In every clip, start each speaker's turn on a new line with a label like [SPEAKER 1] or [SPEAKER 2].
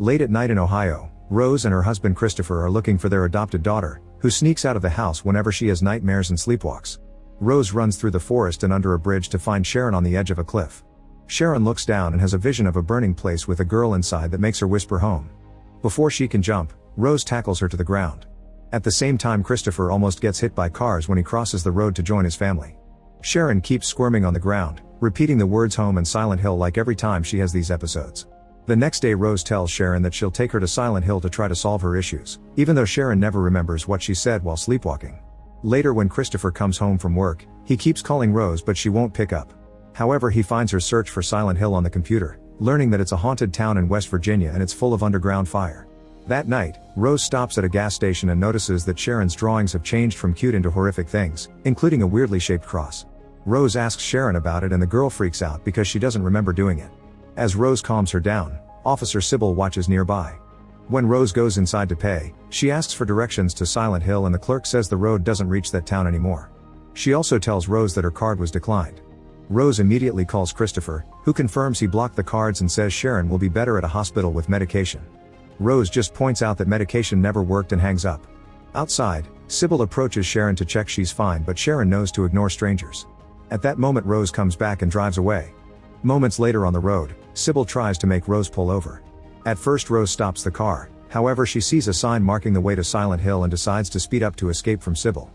[SPEAKER 1] Late at night in Ohio, Rose and her husband Christopher are looking for their adopted daughter, who sneaks out of the house whenever she has nightmares and sleepwalks. Rose runs through the forest and under a bridge to find Sharon on the edge of a cliff. Sharon looks down and has a vision of a burning place with a girl inside that makes her whisper home. Before she can jump, Rose tackles her to the ground. At the same time, Christopher almost gets hit by cars when he crosses the road to join his family. Sharon keeps squirming on the ground, repeating the words home and Silent Hill like every time she has these episodes. The next day, Rose tells Sharon that she'll take her to Silent Hill to try to solve her issues, even though Sharon never remembers what she said while sleepwalking. Later, when Christopher comes home from work, he keeps calling Rose but she won't pick up. However, he finds her search for Silent Hill on the computer, learning that it's a haunted town in West Virginia and it's full of underground fire. That night, Rose stops at a gas station and notices that Sharon's drawings have changed from cute into horrific things, including a weirdly shaped cross. Rose asks Sharon about it and the girl freaks out because she doesn't remember doing it. As Rose calms her down, Officer Sybil watches nearby. When Rose goes inside to pay, she asks for directions to Silent Hill and the clerk says the road doesn't reach that town anymore. She also tells Rose that her card was declined. Rose immediately calls Christopher, who confirms he blocked the cards and says Sharon will be better at a hospital with medication. Rose just points out that medication never worked and hangs up. Outside, Sybil approaches Sharon to check she's fine, but Sharon knows to ignore strangers. At that moment, Rose comes back and drives away. Moments later on the road, Sybil tries to make Rose pull over. At first, Rose stops the car, however she sees a sign marking the way to Silent Hill and decides to speed up to escape from Sybil.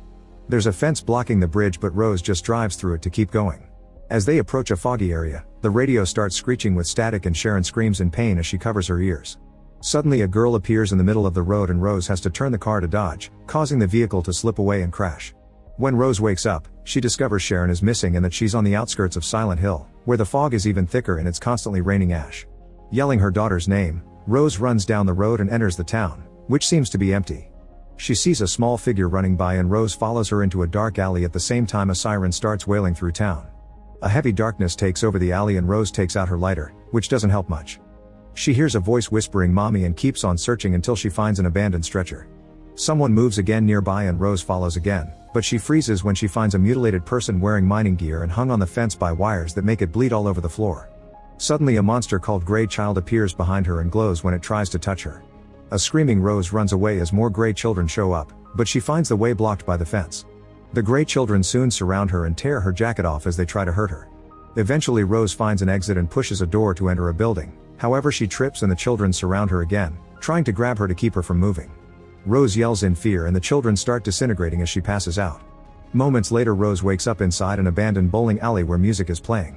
[SPEAKER 1] There's a fence blocking the bridge but Rose just drives through it to keep going. As they approach a foggy area, the radio starts screeching with static and Sharon screams in pain as she covers her ears. Suddenly a girl appears in the middle of the road and Rose has to turn the car to dodge, causing the vehicle to slip away and crash. When Rose wakes up, she discovers Sharon is missing and that she's on the outskirts of Silent Hill, where the fog is even thicker and it's constantly raining ash. Yelling her daughter's name, Rose runs down the road and enters the town, which seems to be empty. She sees a small figure running by and Rose follows her into a dark alley. At the same time, a siren starts wailing through town. A heavy darkness takes over the alley and Rose takes out her lighter, which doesn't help much. She hears a voice whispering "Mommy" and keeps on searching until she finds an abandoned stretcher. Someone moves again nearby and Rose follows again, but she freezes when she finds a mutilated person wearing mining gear and hung on the fence by wires that make it bleed all over the floor. Suddenly a monster called Grey Child appears behind her and glows when it tries to touch her. A screaming Rose runs away as more Grey Children show up, but she finds the way blocked by the fence. The Grey Children soon surround her and tear her jacket off as they try to hurt her. Eventually Rose finds an exit and pushes a door to enter a building, however she trips and the children surround her again, trying to grab her to keep her from moving. Rose yells in fear and the children start disintegrating as she passes out. Moments later, Rose wakes up inside an abandoned bowling alley where music is playing.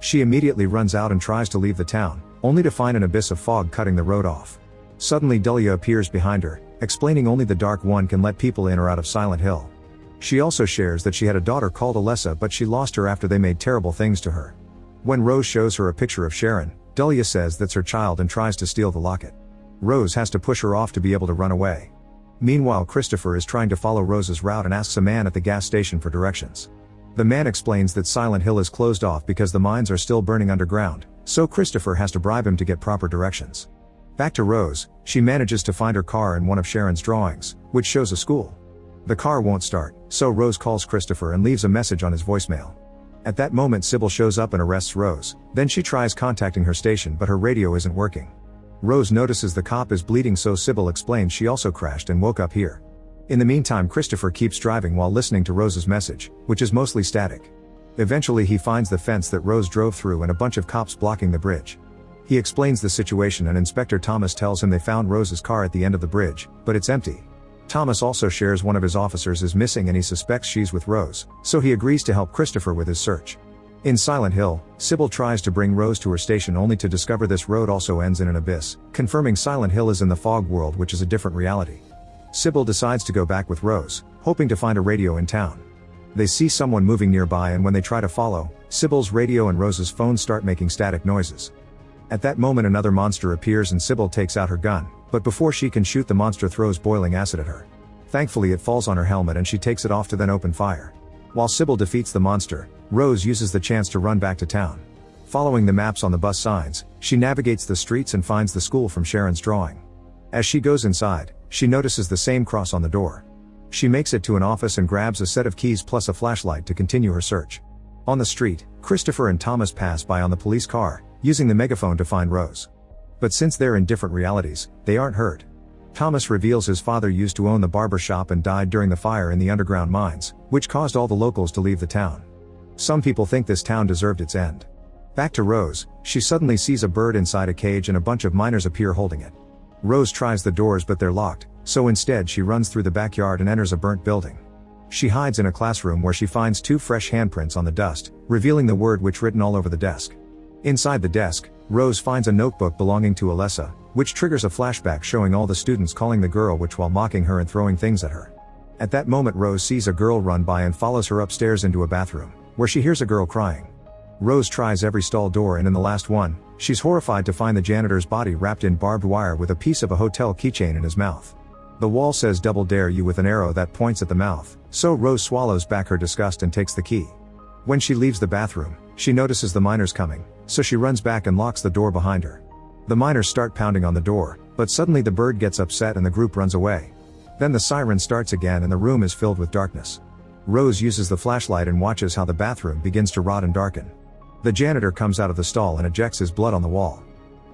[SPEAKER 1] She immediately runs out and tries to leave the town, only to find an abyss of fog cutting the road off. Suddenly Dahlia appears behind her, explaining only the Dark One can let people in or out of Silent Hill. She also shares that she had a daughter called Alessa but she lost her after they made terrible things to her. When Rose shows her a picture of Sharon, Dahlia says that's her child and tries to steal the locket. Rose has to push her off to be able to run away. Meanwhile, Christopher is trying to follow Rose's route and asks a man at the gas station for directions. The man explains that Silent Hill is closed off because the mines are still burning underground, so Christopher has to bribe him to get proper directions. Back to Rose, she manages to find her car in one of Sharon's drawings, which shows a school. The car won't start, so Rose calls Christopher and leaves a message on his voicemail. At that moment, Sybil shows up and arrests Rose, then she tries contacting her station but her radio isn't working. Rose notices the cop is bleeding, so Sybil explains she also crashed and woke up here. In the meantime, Christopher keeps driving while listening to Rose's message, which is mostly static. Eventually he finds the fence that Rose drove through and a bunch of cops blocking the bridge. He explains the situation and Inspector Thomas tells him they found Rose's car at the end of the bridge, but it's empty. Thomas also shares one of his officers is missing and he suspects she's with Rose, so he agrees to help Christopher with his search. In Silent Hill, Sybil tries to bring Rose to her station only to discover this road also ends in an abyss, confirming Silent Hill is in the fog world, which is a different reality. Sybil decides to go back with Rose, hoping to find a radio in town. They see someone moving nearby and when they try to follow, Sybil's radio and Rose's phone start making static noises. At that moment another monster appears and Sybil takes out her gun, but before she can shoot the monster throws boiling acid at her. Thankfully it falls on her helmet and she takes it off to then open fire. While Sybil defeats the monster, Rose uses the chance to run back to town. Following the maps on the bus signs, she navigates the streets and finds the school from Sharon's drawing. As she goes inside, she notices the same cross on the door. She makes it to an office and grabs a set of keys plus a flashlight to continue her search. On the street, Christopher and Thomas pass by on the police car, using the megaphone to find Rose. But since they're in different realities, they aren't hurt. Thomas reveals his father used to own the barber shop and died during the fire in the underground mines, which caused all the locals to leave the town. Some people think this town deserved its end. Back to Rose, she suddenly sees a bird inside a cage and a bunch of miners appear holding it. Rose tries the doors but they're locked, so instead she runs through the backyard and enters a burnt building. She hides in a classroom where she finds 2 fresh handprints on the dust, revealing the word witch written all over the desk. Inside the desk, Rose finds a notebook belonging to Alessa, which triggers a flashback showing all the students calling the girl witch while mocking her and throwing things at her. At that moment Rose sees a girl run by and follows her upstairs into a bathroom, where she hears a girl crying. Rose tries every stall door and in the last one, she's horrified to find the janitor's body wrapped in barbed wire with a piece of a hotel keychain in his mouth. The wall says double dare you with an arrow that points at the mouth, so Rose swallows back her disgust and takes the key. When she leaves the bathroom, she notices the miners coming, so she runs back and locks the door behind her. The miners start pounding on the door, but suddenly the bird gets upset and the group runs away. Then the siren starts again and the room is filled with darkness. Rose uses the flashlight and watches how the bathroom begins to rot and darken. The janitor comes out of the stall and ejects his blood on the wall.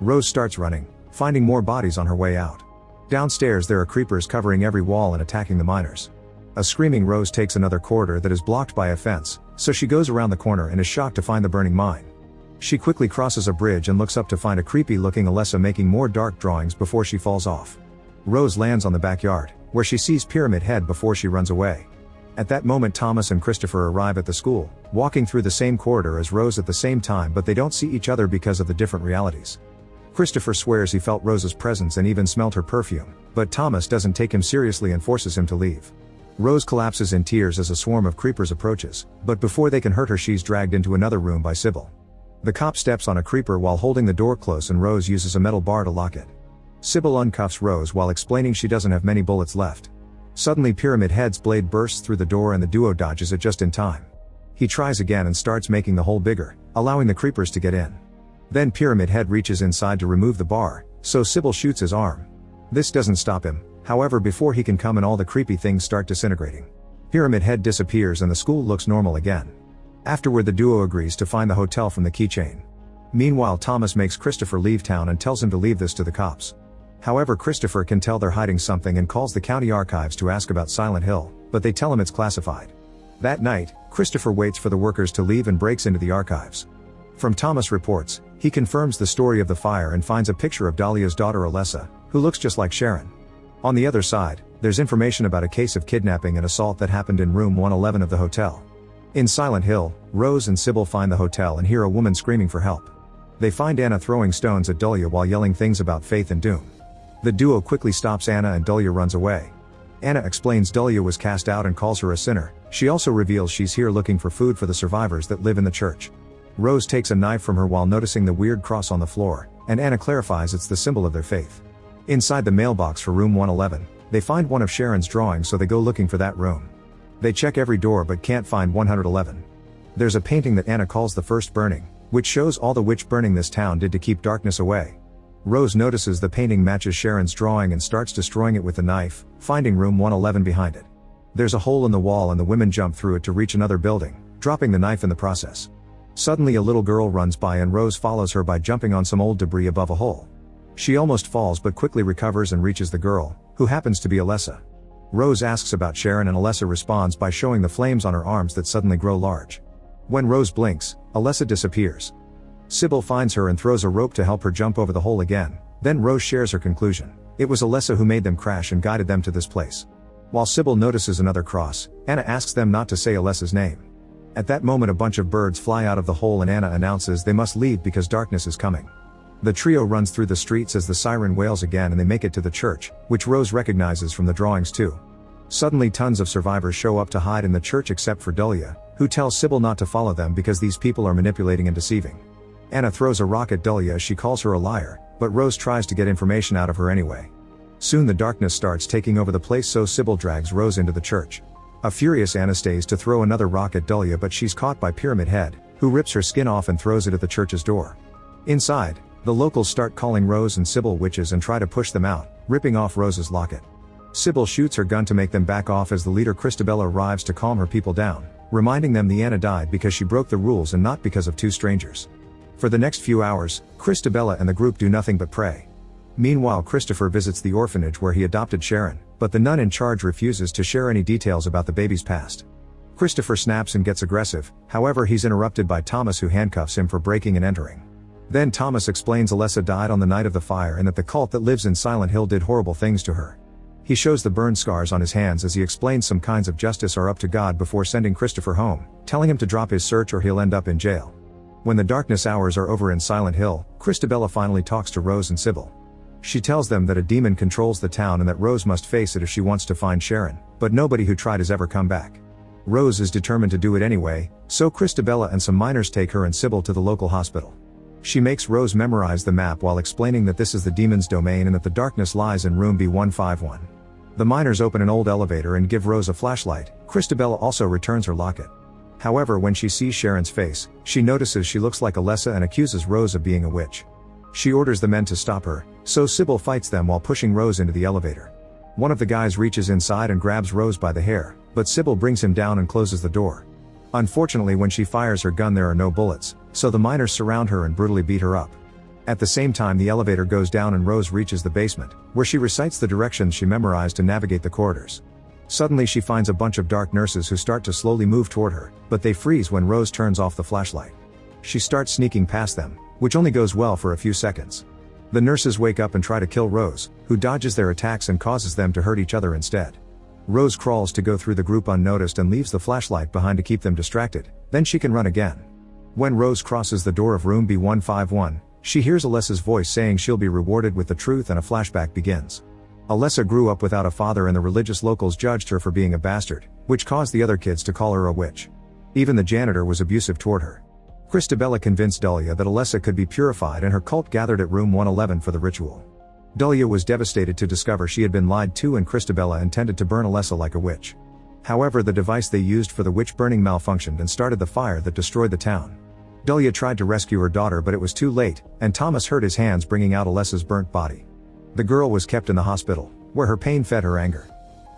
[SPEAKER 1] Rose starts running, finding more bodies on her way out. Downstairs there are creepers covering every wall and attacking the miners. A screaming Rose takes another corridor that is blocked by a fence, so she goes around the corner and is shocked to find the burning mine. She quickly crosses a bridge and looks up to find a creepy-looking Alessa making more dark drawings before she falls off. Rose lands on the backyard, where she sees Pyramid Head before she runs away. At that moment Thomas and Christopher arrive at the school, walking through the same corridor as Rose at the same time but they don't see each other because of the different realities. Christopher swears he felt Rose's presence and even smelled her perfume, but Thomas doesn't take him seriously and forces him to leave. Rose collapses in tears as a swarm of creepers approaches, but before they can hurt her she's dragged into another room by Sybil. The cop steps on a creeper while holding the door close and Rose uses a metal bar to lock it. Sybil uncuffs Rose while explaining she doesn't have many bullets left. Suddenly Pyramid Head's blade bursts through the door and the duo dodges it just in time. He tries again and starts making the hole bigger, allowing the creepers to get in. Then Pyramid Head reaches inside to remove the bar, so Sybil shoots his arm. This doesn't stop him, however before he can come and all the creepy things start disintegrating. Pyramid Head disappears and the school looks normal again. Afterward the duo agrees to find the hotel from the keychain. Meanwhile Thomas makes Christopher leave town and tells him to leave this to the cops. However Christopher can tell they're hiding something and calls the county archives to ask about Silent Hill, but they tell him it's classified. That night, Christopher waits for the workers to leave and breaks into the archives. From Thomas' reports, he confirms the story of the fire and finds a picture of Dahlia's daughter Alessa, who looks just like Sharon. On the other side, there's information about a case of kidnapping and assault that happened in room 111 of the hotel. In Silent Hill, Rose and Sybil find the hotel and hear a woman screaming for help. They find Anna throwing stones at Dahlia while yelling things about faith and doom. The duo quickly stops Anna and Dahlia runs away. Anna explains Dahlia was cast out and calls her a sinner. She also reveals she's here looking for food for the survivors that live in the church. Rose takes a knife from her while noticing the weird cross on the floor, and Anna clarifies it's the symbol of their faith. Inside the mailbox for room 111, they find one of Sharon's drawings so they go looking for that room. They check every door but can't find 111. There's a painting that Anna calls the first burning, which shows all the witch burning this town did to keep darkness away. Rose notices the painting matches Sharon's drawing and starts destroying it with the knife, finding room 111 behind it. There's a hole in the wall and the women jump through it to reach another building, dropping the knife in the process. Suddenly a little girl runs by and Rose follows her by jumping on some old debris above a hole. She almost falls but quickly recovers and reaches the girl, who happens to be Alessa. Rose asks about Sharon and Alessa responds by showing the flames on her arms that suddenly grow large. When Rose blinks, Alessa disappears. Sybil finds her and throws a rope to help her jump over the hole again, then Rose shares her conclusion. It was Alessa who made them crash and guided them to this place. While Sybil notices another cross, Anna asks them not to say Alessa's name. At that moment a bunch of birds fly out of the hole and Anna announces they must leave because darkness is coming. The trio runs through the streets as the siren wails again and they make it to the church, which Rose recognizes from the drawings too. Suddenly tons of survivors show up to hide in the church except for Dahlia, who tells Sybil not to follow them because these people are manipulating and deceiving. Anna throws a rock at Dahlia as she calls her a liar, but Rose tries to get information out of her anyway. Soon the darkness starts taking over the place so Sybil drags Rose into the church. A furious Anna stays to throw another rock at Dahlia but she's caught by Pyramid Head, who rips her skin off and throws it at the church's door. Inside, the locals start calling Rose and Sybil witches and try to push them out, ripping off Rose's locket. Sybil shoots her gun to make them back off as the leader Christabella arrives to calm her people down, reminding them the Anna died because she broke the rules and not because of two strangers. For the next few hours, Christabella and the group do nothing but pray. Meanwhile, Christopher visits the orphanage where he adopted Sharon, but the nun in charge refuses to share any details about the baby's past. Christopher snaps and gets aggressive, however he's interrupted by Thomas, who handcuffs him for breaking and entering. Then Thomas explains Alessa died on the night of the fire and that the cult that lives in Silent Hill did horrible things to her. He shows the burn scars on his hands as he explains some kinds of justice are up to God before sending Christopher home, telling him to drop his search or he'll end up in jail. When the darkness hours are over in Silent Hill, Christabella finally talks to Rose and Sybil. She tells them that a demon controls the town and that Rose must face it if she wants to find Sharon, but nobody who tried has ever come back. Rose is determined to do it anyway, so Christabella and some miners take her and Sybil to the local hospital. She makes Rose memorize the map while explaining that this is the demon's domain and that the darkness lies in room B151. The miners open an old elevator and give Rose a flashlight. Christabella also returns her locket. However, when she sees Sharon's face, she notices she looks like Alessa and accuses Rose of being a witch. She orders the men to stop her, so Sybil fights them while pushing Rose into the elevator. One of the guys reaches inside and grabs Rose by the hair, but Sybil brings him down and closes the door. Unfortunately, when she fires her gun there are no bullets, so the miners surround her and brutally beat her up. At the same time, the elevator goes down and Rose reaches the basement, where she recites the directions she memorized to navigate the corridors. Suddenly she finds a bunch of dark nurses who start to slowly move toward her, but they freeze when Rose turns off the flashlight. She starts sneaking past them, which only goes well for a few seconds. The nurses wake up and try to kill Rose, who dodges their attacks and causes them to hurt each other instead. Rose crawls to go through the group unnoticed and leaves the flashlight behind to keep them distracted, then she can run again. When Rose crosses the door of room B151, she hears Alessa's voice saying she'll be rewarded with the truth and a flashback begins. Alessa grew up without a father and the religious locals judged her for being a bastard, which caused the other kids to call her a witch. Even the janitor was abusive toward her. Christabella convinced Dahlia that Alessa could be purified and her cult gathered at room 111 for the ritual. Dahlia was devastated to discover she had been lied to and Christabella intended to burn Alessa like a witch. However, the device they used for the witch burning malfunctioned and started the fire that destroyed the town. Dahlia tried to rescue her daughter but it was too late, and Thomas hurt his hands bringing out Alessa's burnt body. The girl was kept in the hospital, where her pain fed her anger.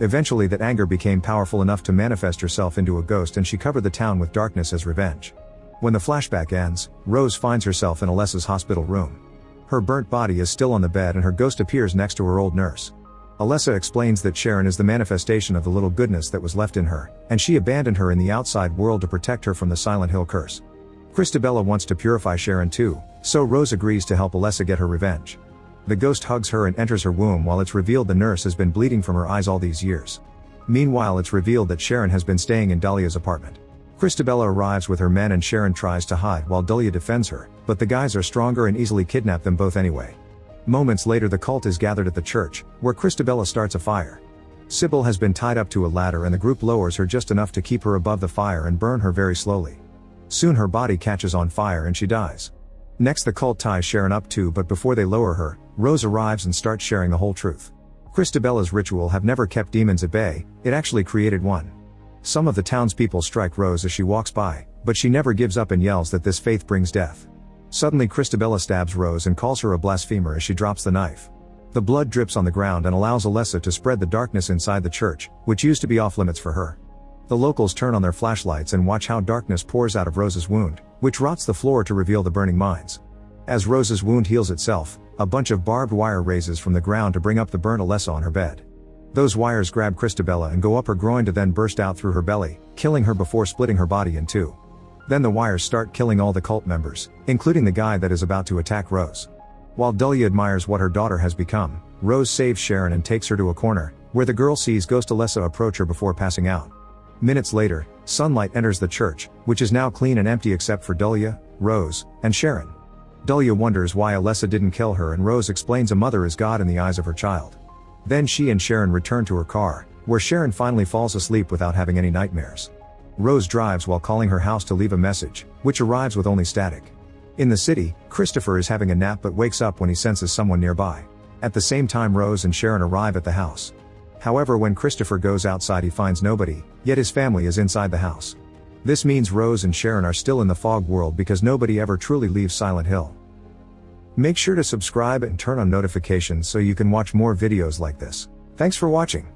[SPEAKER 1] Eventually that anger became powerful enough to manifest herself into a ghost and she covered the town with darkness as revenge. When the flashback ends, Rose finds herself in Alessa's hospital room. Her burnt body is still on the bed and her ghost appears next to her old nurse. Alessa explains that Sharon is the manifestation of the little goodness that was left in her, and she abandoned her in the outside world to protect her from the Silent Hill curse. Christabella wants to purify Sharon too, so Rose agrees to help Alessa get her revenge. The ghost hugs her and enters her womb while it's revealed the nurse has been bleeding from her eyes all these years. Meanwhile, it's revealed that Sharon has been staying in Dahlia's apartment. Christabella arrives with her men and Sharon tries to hide while Dahlia defends her, but the guys are stronger and easily kidnap them both anyway. Moments later the cult is gathered at the church, where Christabella starts a fire. Sybil has been tied up to a ladder and the group lowers her just enough to keep her above the fire and burn her very slowly. Soon her body catches on fire and she dies. Next the cult ties Sharon up too, but before they lower her, Rose arrives and starts sharing the whole truth. Christabella's ritual have never kept demons at bay, it actually created one. Some of the townspeople strike Rose as she walks by, but she never gives up and yells that this faith brings death. Suddenly Christabella stabs Rose and calls her a blasphemer as she drops the knife. The blood drips on the ground and allows Alessa to spread the darkness inside the church, which used to be off limits for her. The locals turn on their flashlights and watch how darkness pours out of Rose's wound, which rots the floor to reveal the burning mines. As Rose's wound heals itself, a bunch of barbed wire raises from the ground to bring up the burnt Alessa on her bed. Those wires grab Christabella and go up her groin to then burst out through her belly, killing her before splitting her body in two. Then the wires start killing all the cult members, including the guy that is about to attack Rose. While Dahlia admires what her daughter has become, Rose saves Sharon and takes her to a corner, where the girl sees Ghost Alessa approach her before passing out. Minutes later, sunlight enters the church, which is now clean and empty except for Dahlia, Rose, and Sharon. Dahlia wonders why Alessa didn't kill her and Rose explains a mother is God in the eyes of her child. Then she and Sharon return to her car, where Sharon finally falls asleep without having any nightmares. Rose drives while calling her house to leave a message, which arrives with only static. In the city, Christopher is having a nap but wakes up when he senses someone nearby. At the same time Rose and Sharon arrive at the house. However, when Christopher goes outside he finds nobody, yet his family is inside the house. This means Rose and Sharon are still in the fog world because nobody ever truly leaves Silent Hill. Make sure to subscribe and turn on notifications so you can watch more videos like this. Thanks for watching.